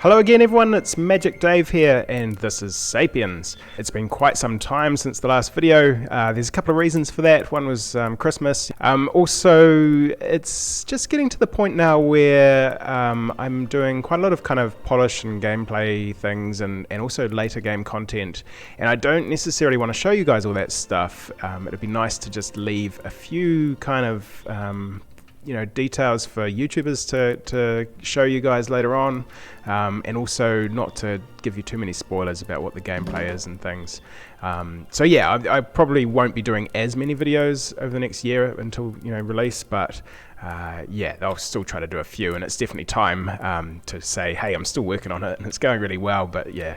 Hello again everyone, it's Magic Dave here and this is Sapiens. It's been quite some time since the last video. There's a couple of reasons for that. One was Christmas. Also, it's just getting to the point now where I'm doing quite a lot of kind of polish and gameplay things and also later game content, and I don't necessarily want to show you guys all that stuff. It'd be nice to just leave a few kind of details for YouTubers to show you guys later on, and also not to give you too many spoilers about what the gameplay is and things. So yeah, I probably won't be doing as many videos over the next year until release, but yeah, I'll still try to do a few, and it's definitely time to say, hey, I'm still working on it and it's going really well, but yeah,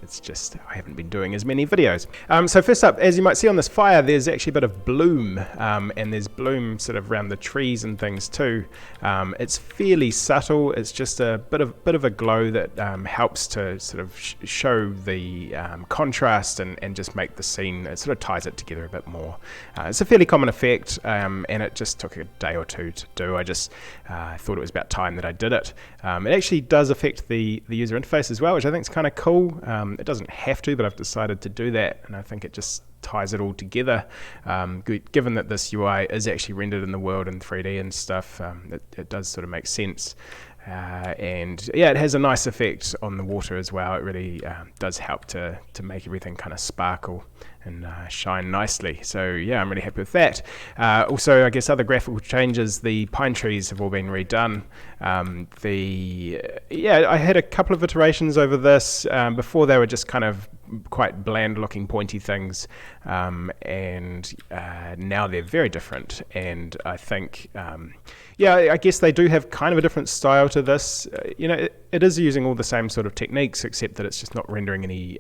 it's just I haven't been doing as many videos. So first up, as you might see on this fire, there's actually a bit of bloom, and there's bloom sort of around the trees and things too. It's fairly subtle. It's just a bit of a glow that helps to sort of show the contrast and just make the scene. It sort of ties it together a bit more. It's a fairly common effect, and it just took a day or two to do. I just thought it was about time that I did it. It actually does affect the user interface as well, which I think is kind of cool. It doesn't have to, but I've decided to do that, and I think it just ties it all together. Given that this UI is actually rendered in the world in 3D and stuff, it does sort of make sense. And yeah, it has a nice effect on the water as well. It really does help to make everything kind of sparkle and shine nicely. So yeah, I'm really happy with that. Also, I guess other graphical changes, the pine trees have all been redone. I had a couple of iterations over this. Before they were just kind of quite bland looking pointy things, and now they're very different, and I think yeah, I guess they do have kind of a different style to this. It is using all the same sort of techniques, except that it's just not rendering any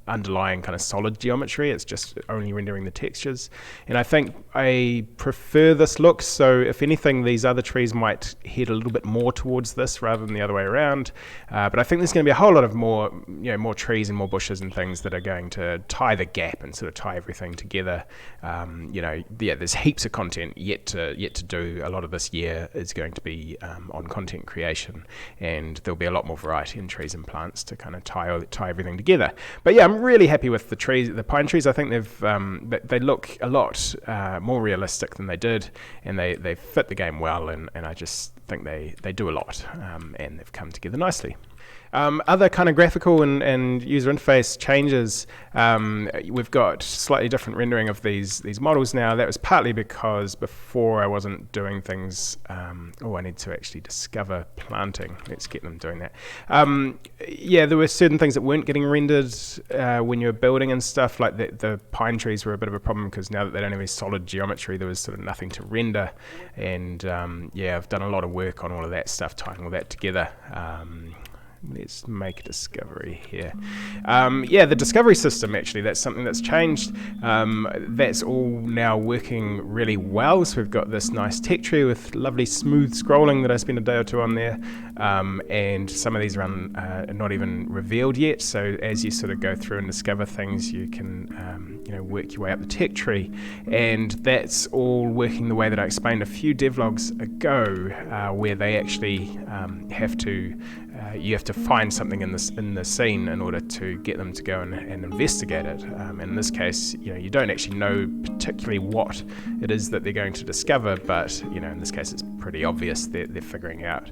underlying kind of solid geometry. It's just only rendering the textures, and I think I prefer this look. So if anything, these other trees might head a little bit more towards this rather than the other way around. But I think there's going to be a whole lot of more trees and more bushes and things that are going to tie the gap and sort of tie everything together. Yeah, there's heaps of content yet to do. A lot of this year is going to be on content creation, and there'll be a lot more variety in trees and plants to kind of tie everything together. But yeah, I'm really happy with the trees, the pine trees. I think they look a lot more realistic than they did, and they fit the game well, and I just think they do a lot, and they've come together nicely. Other kind of graphical and user interface changes, we've got slightly different rendering of these models now. That was partly because before I wasn't doing things, I need to actually discover planting. Let's get them doing that. Yeah, there were certain things that weren't getting rendered when you were building and stuff, like the pine trees were a bit of a problem because now that they don't have any solid geometry, there was sort of nothing to render. And yeah, I've done a lot of work on all of that stuff, tying all that together. Let's make a discovery here. Yeah, the discovery system, actually, that's something that's changed. That's all now working really well. So we've got this nice tech tree with lovely smooth scrolling that I spent a day or two on there. And some of these are not even revealed yet. So as you sort of go through and discover things, you can work your way up the tech tree. And that's all working the way that I explained a few devlogs ago, where they actually you have to find something in the scene in order to get them to go and investigate it. And in this case, you don't actually know particularly what it is that they're going to discover, but in this case it's pretty obvious they're figuring out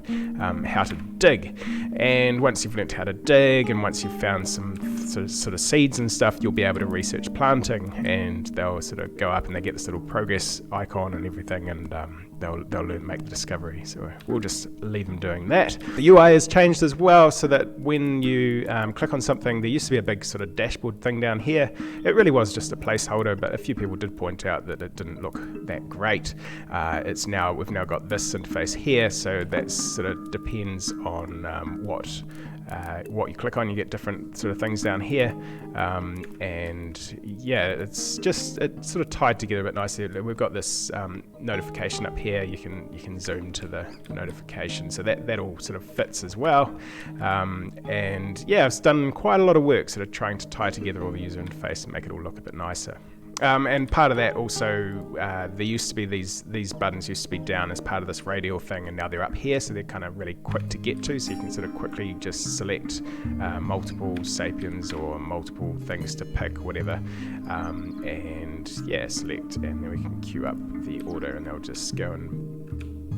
how to dig. And once you've learnt how to dig, and once you've found some sort of seeds and stuff, you'll be able to research planting, and they'll sort of go up and they get this little progress icon and everything, and they'll make the discovery. So we'll just leave them doing that. The UI has changed as well, so that when you click on something, there used to be a big sort of dashboard thing down here. It really was just a placeholder, but a few people did point out that it didn't look that great. We've now got this interface here, so that sort of depends on what you click on. You get different sort of things down here, and yeah, it's sort of tied together a bit nicely. We've got this notification up here. You can zoom to the notification, so that all sort of fits as well. And yeah, I've done quite a lot of work sort of trying to tie together all the user interface and make it all look a bit nicer. And part of that also, there used to be these buttons used to be down as part of this radial thing, and now they're up here, so they're kind of really quick to get to, so you can sort of quickly just select multiple Sapiens or multiple things to pick, whatever, and yeah, select, and then we can queue up the order, and they'll just go and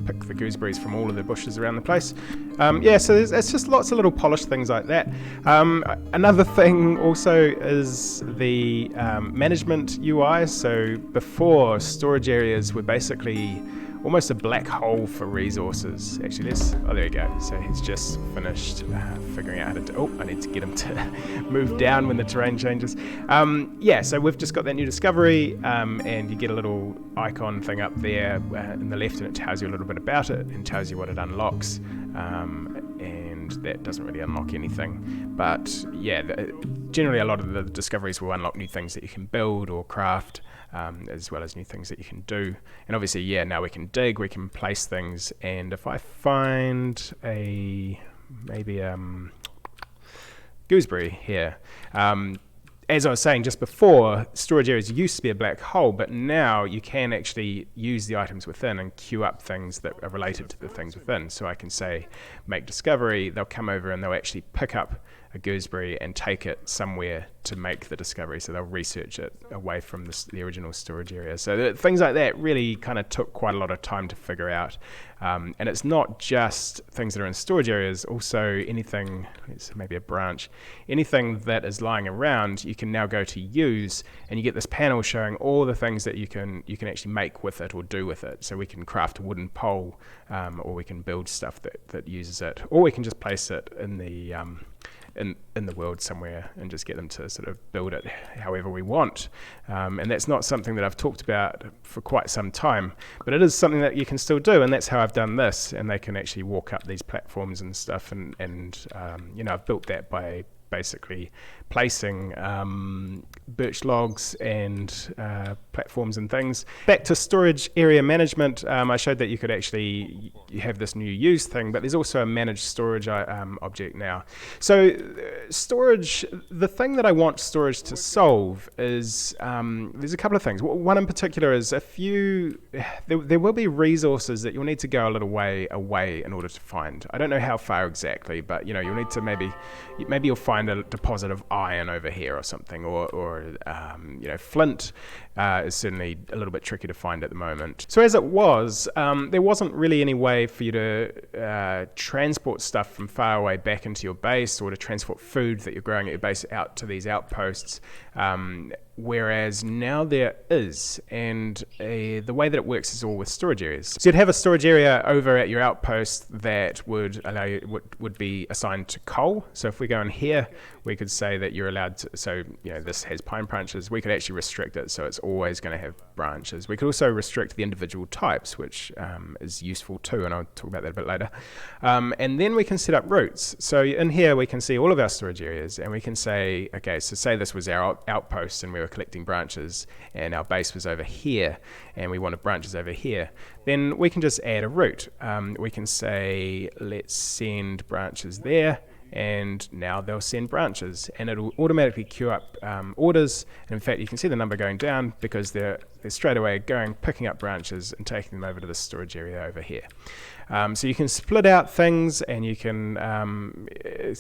pick the gooseberries from all of the bushes around the place. Yeah, so it's just lots of little polished things like that. Another thing also is the management UI. So before, storage areas were basically almost a black hole for resources. Actually, oh, there we go. So he's just finished figuring out how to do, oh, I need to get him to move down when the terrain changes. Yeah, so we've just got that new discovery, and you get a little icon thing up there in the left, and it tells you a little bit about it and tells you what it unlocks. And that doesn't really unlock anything. But yeah, generally a lot of the discoveries will unlock new things that you can build or craft, as well as new things that you can do. And obviously, yeah, now we can dig, we can place things, and if I find maybe gooseberry here, as I was saying just before, storage areas used to be a black hole, but now you can actually use the items within and queue up things that are related to the things within. So I can say, make discovery, they'll come over and they'll actually pick up a gooseberry and take it somewhere to make the discovery. So they'll research it away from the original storage area. So things like that really kind of took quite a lot of time to figure out. And it's not just things that are in storage areas, also anything, it's maybe a branch, anything that is lying around, you can now go to use, and you get this panel showing all the things that you can actually make with it or do with it. So we can craft a wooden pole, or we can build stuff that uses it, or we can just place it in the in the world somewhere and just get them to sort of build it however we want. And that's not something that I've talked about for quite some time, but it is something that you can still do, and that's how I've done this. And they can actually walk up these platforms and stuff, and you know, I've built that by basically placing birch logs and platforms and things. Back to storage area management, I showed that you could actually have this new use thing, but there's also a managed storage object now. So storage, the thing that I want storage to solve is, there's a couple of things. One in particular is there will be resources that you'll need to go a little way away in order to find. I don't know how far exactly, but you know, you'll need to maybe you'll find a deposit of iron over here or something, or you know, flint is certainly a little bit tricky to find at the moment. So as it was, there wasn't really any way for you to transport stuff from far away back into your base, or to transport food that you're growing at your base out to these outposts. Whereas now there is, and the way that it works is all with storage areas. So you'd have a storage area over at your outpost that would allow you, would be assigned to coal. So if we go in here, we could say that you're allowed to, so you know, this has pine branches, we could actually restrict it so it's always going to have branches. We could also restrict the individual types, which is useful too, and I'll talk about that a bit later. And then we can set up routes. So in here we can see all of our storage areas, and we can say, okay, so say this was our outpost and we were collecting branches, and our base was over here, and we wanted branches over here. Then we can just add a route. We can say, let's send branches there, and now they'll send branches, and it'll automatically queue up orders. And in fact, you can see the number going down because they're straight away picking up branches and taking them over to the storage area over here. So you can split out things, and you can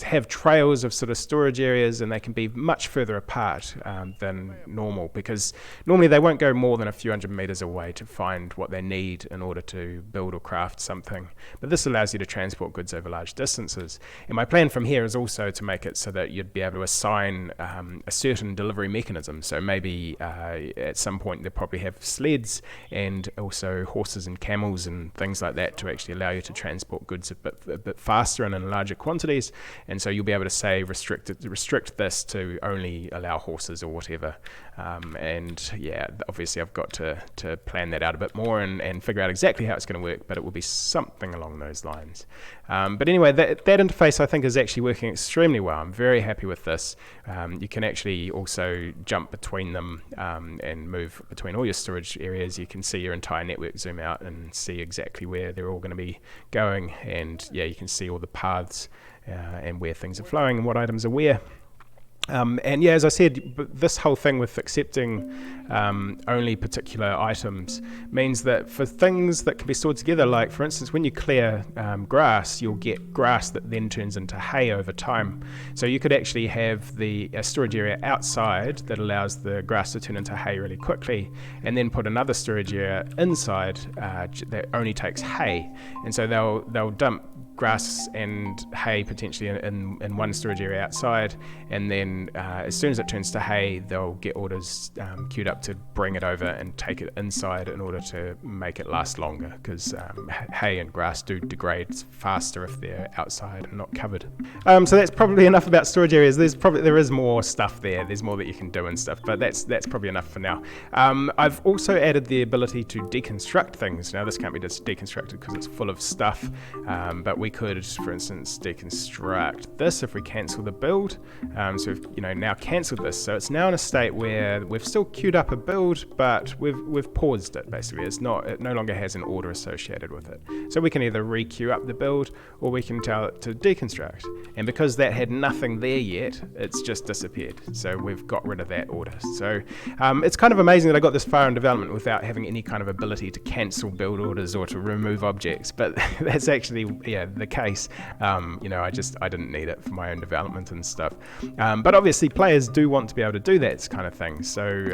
have trails of sort of storage areas, and they can be much further apart than normal, because normally they won't go more than a few hundred meters away to find what they need in order to build or craft something. But this allows you to transport goods over large distances. And my plan from here is also to make it so that you'd be able to assign a certain delivery mechanism. So maybe at some point they'll probably have sleds and also horses and camels and things like that to actually allow you to transport goods a bit faster and in larger quantities. And so you'll be able to say restrict this to only allow horses or whatever. And yeah, obviously I've got to plan that out a bit more and figure out exactly how it's going to work, but it will be something along those lines. But anyway, that interface I think is actually working extremely well. I'm very happy with this. You can actually also jump between them and move between all your storage areas. You can see your entire network zoom out and see exactly where they're all going to be going, and yeah, you can see all the paths and where things are flowing and what items are where. And yeah, as I said, this whole thing with accepting only particular items means that for things that can be stored together, like for instance, when you clear grass, you'll get grass that then turns into hay over time. So you could actually have a storage area outside that allows the grass to turn into hay really quickly, and then put another storage area inside that only takes hay. And so they'll dump grass and hay potentially in one storage area outside, and then as soon as it turns to hay, they'll get orders queued up to bring it over and take it inside in order to make it last longer, because hay and grass do degrade faster if they're outside and not covered. So that's probably enough about storage areas. There is more stuff there. There's more that you can do and stuff, but that's probably enough for now. I've also added the ability to deconstruct things. Now this can't be just deconstructed because it's full of stuff, but we could, for instance, deconstruct this if we cancel the build. So we've now cancelled this, so it's now in a state where we've still queued up a build, but we've paused it. Basically, it no longer has an order associated with it. So we can either re-queue up the build, or we can tell it to deconstruct. And because that had nothing there yet, it's just disappeared. So we've got rid of that order. So it's kind of amazing that I got this far in development without having any kind of ability to cancel build orders or to remove objects. But that's actually the case. I didn't need it for my own development and stuff. But obviously players do want to be able to do that kind of thing. So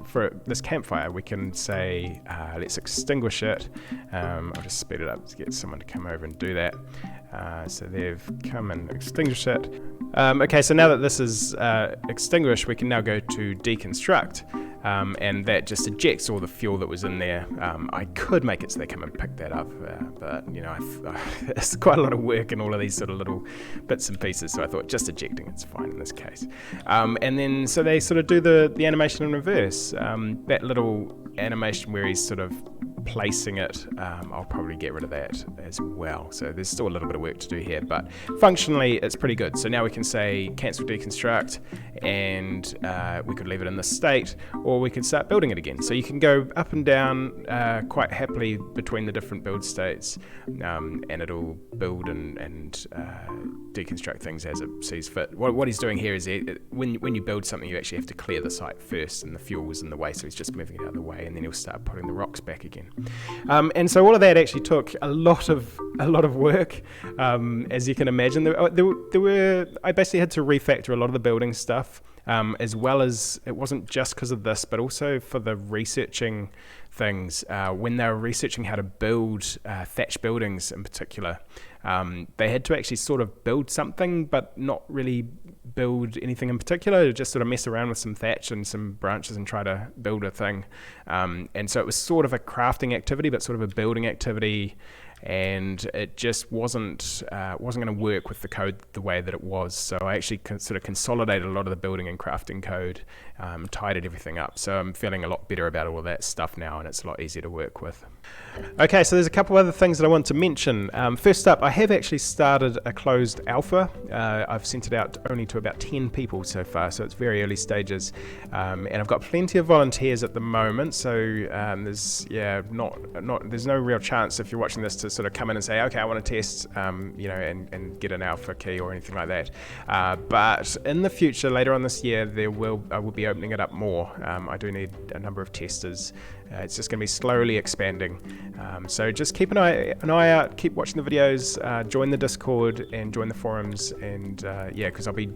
for this campfire, we can say, let's extinguish it. I'll just speed it up to get someone to come over and do that. So they've come and extinguished it. Okay, so now that this is extinguished, we can now go to deconstruct. And that just ejects all the fuel that was in there. I could make it so they come and pick that up, but it's quite a lot of work and all of these sort of little bits and pieces, so I thought just ejecting it's fine in this case. And then so they sort of do the animation in reverse. That little animation where he's sort of placing it, I'll probably get rid of that as well. So there's still a little bit of work to do here, but functionally it's pretty good. So now we can say cancel deconstruct, and we could leave it in this state, or we could start building it again. So you can go up and down quite happily between the different build states, and it'll build and deconstruct things as it sees fit. What he's doing here is when you build something, you actually have to clear the site first, and the fuel was in the way, so he's just moving it out of the way, and then he'll start putting the rocks back again. And so all of that actually took a lot of work, as you can imagine. I basically had to refactor a lot of the building stuff, as well as it wasn't just because of this, but also for the researching things. When they were researching how to build thatch buildings in particular, they had to actually sort of build something, but not really build anything in particular, just sort of mess around with some thatch and some branches and try to build a thing. And so it was sort of a crafting activity, but sort of a building activity, and it just wasn't going to work with the code the way that it was. So I actually sort of consolidated a lot of the building and crafting code, tidied everything up. So I'm feeling a lot better about all of that stuff now, and it's a lot easier to work with. Okay, so there's a couple other things that I want to mention. First up, I have actually started a closed alpha. I've sent it out only to about 10 people so far, so it's very early stages. And I've got plenty of volunteers at the moment, so there's no real chance if you're watching this to sort of come in and say, okay, I want to test, and get an alpha key or anything like that. But in the future, later on this year, I will be opening it up more. I do need a number of testers. It's just going to be slowly expanding. So just keep an eye out, keep watching the videos, join the Discord and join the forums, and because I'll be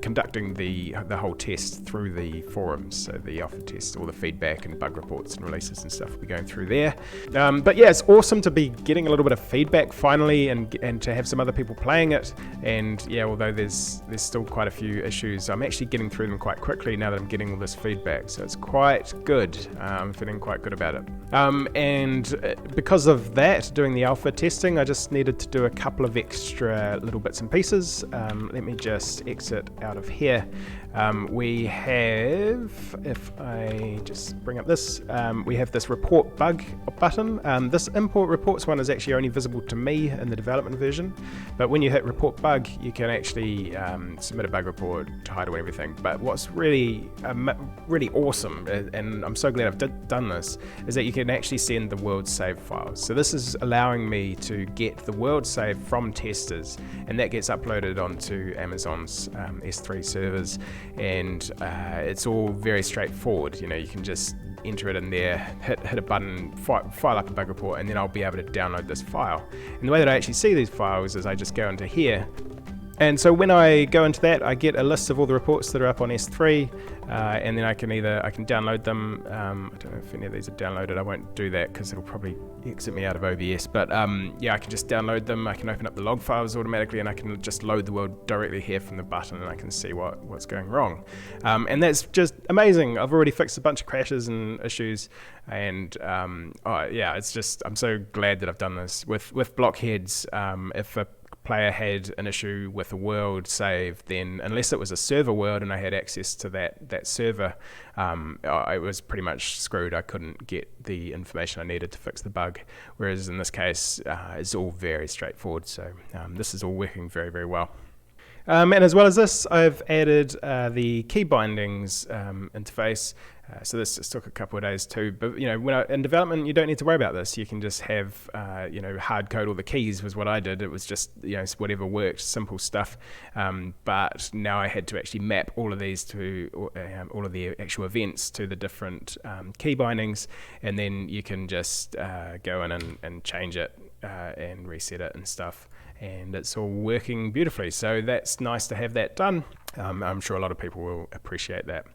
conducting the whole test through the forums, so the alpha test, all the feedback and bug reports and releases and stuff will be going through there. But yeah, it's awesome to be getting a little bit of feedback finally, and to have some other people playing it. And yeah, although there's still quite a few issues, I'm actually getting through them quite quickly now that I'm getting all this feedback, so it's quite good. I'm feeling quite good about it. And because of that, doing the alpha testing, I just needed to do a couple of extra little bits and pieces. Let me just exit out of here. We have, if I just bring up this, we have this report bug button. This import reports one is actually only visible to me in the development version, but when you hit report bug, you can actually submit a bug report, title, everything. But what's really awesome, and I'm so glad I've done this, is that you can actually send the world save files. So this is allowing me to get the world save from testers, and that gets uploaded onto Amazon's S3 servers, and it's all very straightforward. You know, you can just enter it in there, hit a button, file up a bug report, and then I'll be able to download this file. And the way that I actually see these files is I just go into here, and so when I go into that, I get a list of all the reports that are up on S3, and then I can download them. I don't know if any of these are downloaded. I won't do that because it'll probably exit me out of OBS. But yeah, I can just download them. I can open up the log files automatically, and I can just load the world directly here from the button, and I can see what's going wrong. And that's just amazing. I've already fixed a bunch of crashes and issues, and yeah, it's just, I'm so glad that I've done this with blockheads. If a player had an issue with a world save, then unless it was a server world and I had access to that server, I was pretty much screwed. I couldn't get the information I needed to fix the bug, whereas in this case it's all very straightforward. So this is all working very, very well. And as well as this, I've added the key bindings interface. So this just took a couple of days too, but you know, in development you don't need to worry about this. You can just have hard code all the keys was what I did. It was just whatever worked, simple stuff. But now I had to actually map all of these to all of the actual events to the different key bindings, and then you can just go in and change it and reset it and stuff. And it's all working beautifully. So that's nice to have that done. I'm sure a lot of people will appreciate that.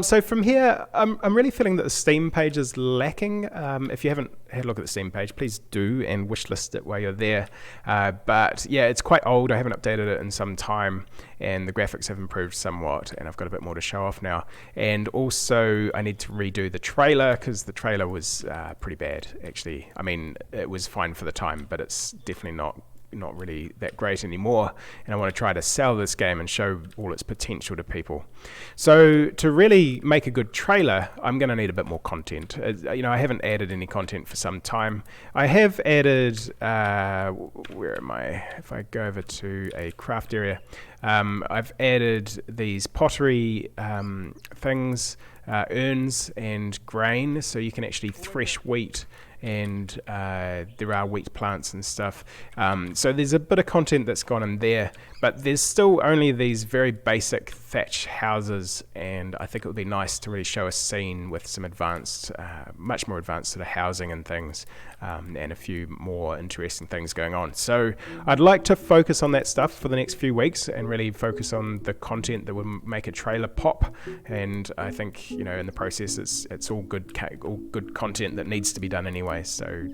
So from here, I'm really feeling that the Steam page is lacking. If you haven't had a look at the Steam page, please do, and wishlist it while you're there. But yeah, it's quite old. I haven't updated it in some time, and the graphics have improved somewhat, and I've got a bit more to show off now. And also, I need to redo the trailer, because the trailer was pretty bad, actually. I mean, it was fine for the time, but it's definitely not really that great anymore, and I want to try to sell this game and show all its potential to people. So to really make a good trailer, I'm going to need a bit more content. I haven't added any content for some time. I have added, where am I? If I go over to a craft area, I've added these pottery things, urns and grain, so you can actually thresh wheat, and there are wheat plants and stuff. So there's a bit of content that's gone in there, but there's still only these very basic thatch houses, and I think it would be nice to really show a scene with some advanced, much more advanced sort of housing and things, and a few more interesting things going on. So I'd like to focus on that stuff for the next few weeks and really focus on the content that would make a trailer pop, and I think in the process it's all good content that needs to be done anyway. So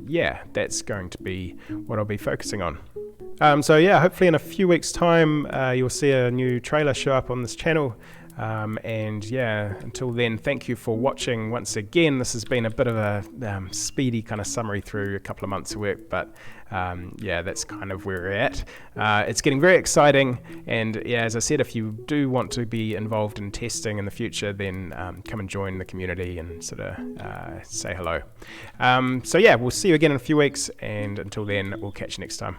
yeah, that's going to be what I'll be focusing on. So yeah, hopefully in a few weeks' time you'll see a new trailer show up on this channel. And yeah, until then, thank you for watching once again. This has been a bit of a speedy kind of summary through a couple of months of work, but yeah, that's kind of where we're at. It's getting very exciting, and yeah, as I said, if you do want to be involved in testing in the future, then come and join the community and sort of say hello. So yeah, we'll see you again in a few weeks, and until then, we'll catch you next time.